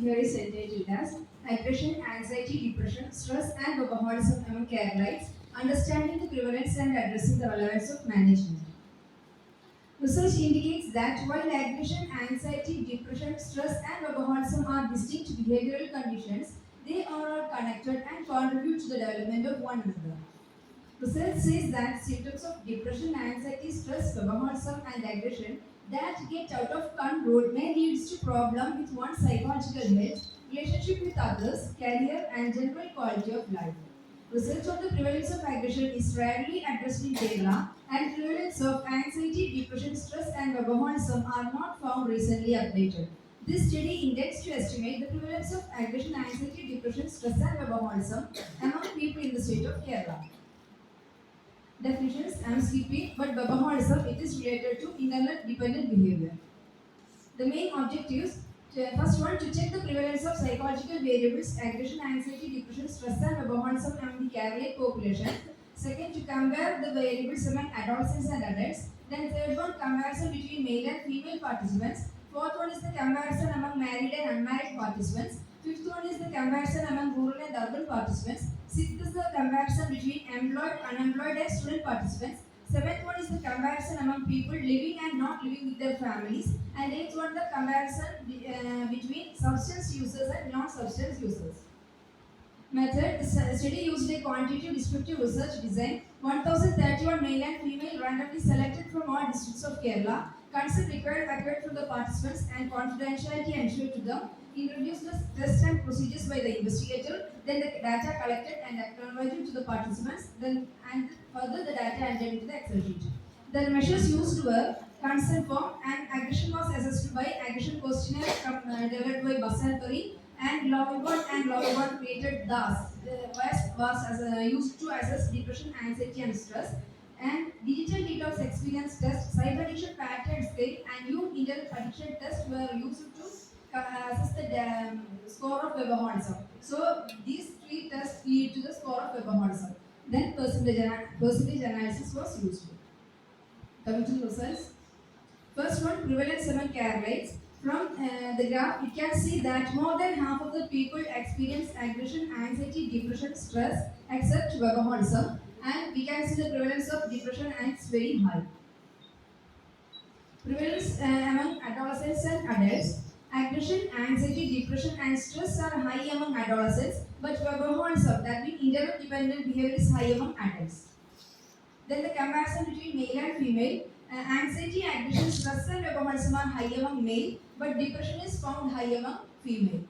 behavior is entitled as aggression, anxiety, depression, stress, and workaholism among Keralites, understanding the prevalence and addressing the relevance of management. Research indicates that while aggression, anxiety, depression, stress, and workaholism are distinct behavioral conditions, they are all connected and contribute to the development of one another. Research says that symptoms of depression, anxiety, stress, workaholism, and aggression that get out of control may lead to problems with one's psychological health, relationship with others, career, and general quality of life. Research on the prevalence of aggression is rarely addressed in Kerala, and prevalence of anxiety, depression, stress, and workaholism are not found recently updated. This study intends to estimate the prevalence of aggression, anxiety, depression, stress, and workaholism among people in the state of Kerala. Definitions: I am sleepy, but workaholism it is related to internet dependent behavior. The main objectives: first one, to check the prevalence of psychological variables, aggression, anxiety, depression, stress, and workaholism among the Kerala population. Second, to compare the variables among adolescents and adults. Then third one, comparison between male and female participants. Fourth one is the comparison among married and unmarried participants. Fifth one is the comparison among rural and urban participants. Sixth is the comparison between employed, unemployed, and student participants. Seventh one is the comparison among people living and not living with their families. And eighth one, the comparison between substance users and non-substance users. Method: the study used a quantitative descriptive research design. 1031 male and female randomly selected from all districts of Kerala. Consent required occurred from the participants and confidentiality ensured to them. Introduced the tests and procedures by the investigator. Then the data collected and acknowledged to the participants. Then and further the data entered into the Excel sheet. The measures used were consent form, and aggression was assessed by aggression questionnaire developed by Basantari, and Lovibon and Lovibon created thus was as used to assess depression, anxiety, and stress. And digital detox experience test, cyber addiction pattern scale, and new internet addiction test were used to assess the score of workaholism. So these three tests lead to the score of workaholism. Then percentage analysis was used. Coming to the results. First one, prevalence among Keralites. From the graph, you can see that more than half of the people experience aggression, anxiety, depression, stress, except workaholism. And we can see the prevalence of depression, and it's very high. Prevalence among adolescents and adults. Aggression, anxiety, depression, and stress are high among adolescents, but workaholism, that means internet-dependent behavior, is high among adults. Then the comparison between male and female. Anxiety, aggression, stress, and workaholism are high among male, but depression is found high among female.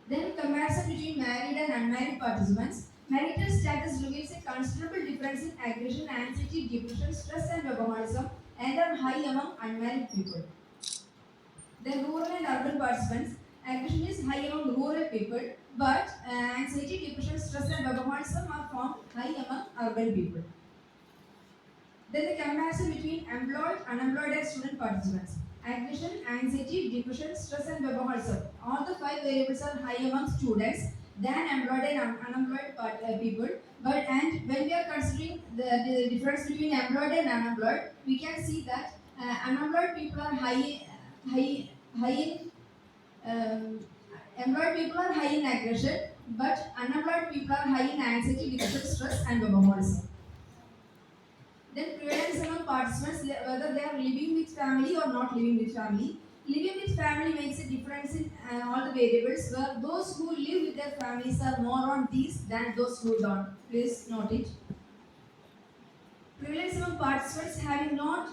Then comparison between married and unmarried participants. Marital status reveals a considerable difference in aggression, anxiety, depression, stress, and workaholism, and are high among unmarried people. Then rural and urban participants. Aggression is high among rural people, but anxiety, depression, stress, and workaholism are found high among urban people. Then the comparison between employed, unemployed, and student participants. Aggression, anxiety, depression, stress, and workaholism. All the five variables are high among students than employed and unemployed people. But and when we are considering the difference between employed and unemployed, we can see that unemployed people are high in employed people are high in aggression, but unemployed people are high in anxiety, depression, stress, and workaholism. Then prevalence among participants, whether they are living with family or not living with family. Living with family makes a difference in all the variables, where those who live with their families are more on these than those who don't. Please note it. Prevalence among participants having or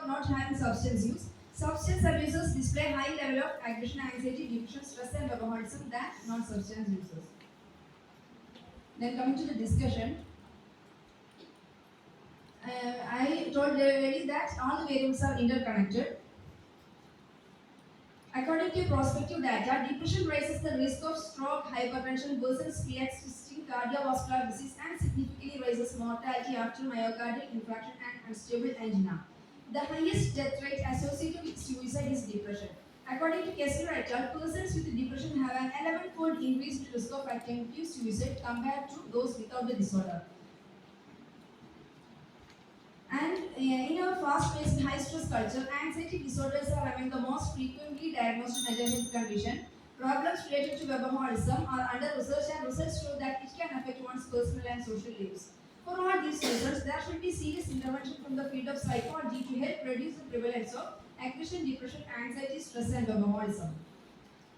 not having substance use. Substance abusers display high level of aggression, anxiety, depression, stress, and workaholism than non-substance users. Then coming to the discussion. I told already that all the variables are interconnected. According to prospective data, depression raises the risk of stroke, hypertension, worsens pre-existing cardiovascular disease, and significantly raises mortality after myocardial infarction and unstable angina. The highest death rate associated with suicide is depression. According to Kessler et al., persons with depression have an 11-fold increased risk of attempting suicide compared to those without the disorder. And In our fast-paced, high-stress culture, anxiety disorders are among the most frequently diagnosed mental health condition. Problems related to workaholism are under research, and results show that it can affect one's personal and social lives. For all these reasons, there should be serious intervention from the field of psychology to help reduce the prevalence of aggression, depression, anxiety, stress, and workaholism.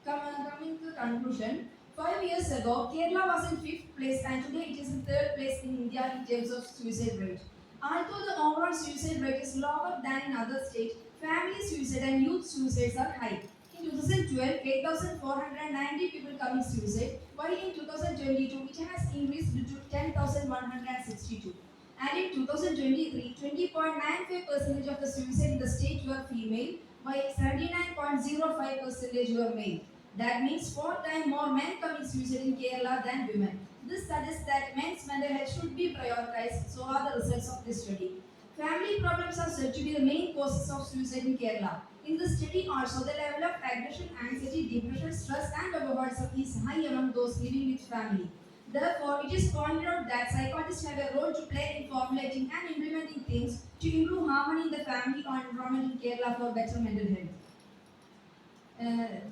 Coming to the conclusion, 5 years ago, Kerala was in fifth place and today it is in third place in India in terms of suicide rate. Although the overall suicide rate is lower than in other states, family suicide and youth suicides are high. In 2012, 8,490 people commit suicide, while in 2022 it has increased to 10,162. And in 2023, 20.95% of the suicide in the state were female, while 79.05% were male. That means 4 times more men commit suicide in Kerala than women. This suggests that men's mental health should be prioritized, so are the results of this study. Family problems are said to be the main causes of suicide in Kerala. In the study also, the level of aggression, anxiety, depression, stress and overwork is high among those living with family. Therefore, it is pointed out that psychologists have a role to play in formulating and implementing things to improve harmony in the family or environment in Kerala for better mental health.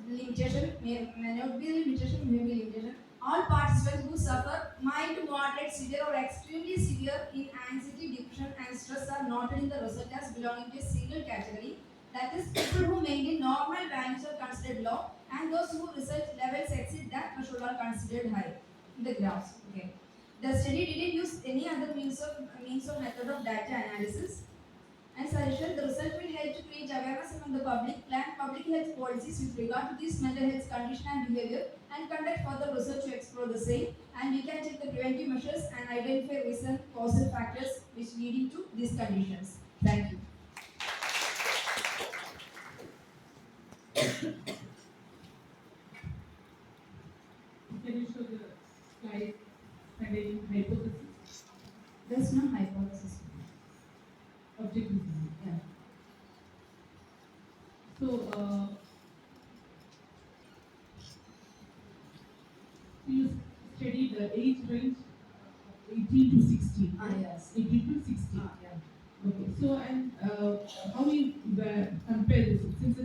Limitation may not be limitation, may be limitation. All participants who suffer mild, moderate, severe, or extremely severe in anxiety, depression, and stress are noted in the result as belonging to a single category. That is, people who maintain normal values are considered low, and those who result levels exceed that threshold are considered high. In the graphs, okay. The study didn't use any other means or method of data analysis. And suggestion, the result will help to create awareness among the public, plan public health policies with regard to this mental health condition and behavior, and conduct further research to explore the same. And we can take the preventive measures and identify recent causal factors which leading to these conditions. Thank you. Can you show the slide containing hypothesis, There's no hypothesis. objective? Yeah. So, you study the age range 18 to 16. Yes. 18 to 16. Yeah. Okay. So, and how you compare this? Since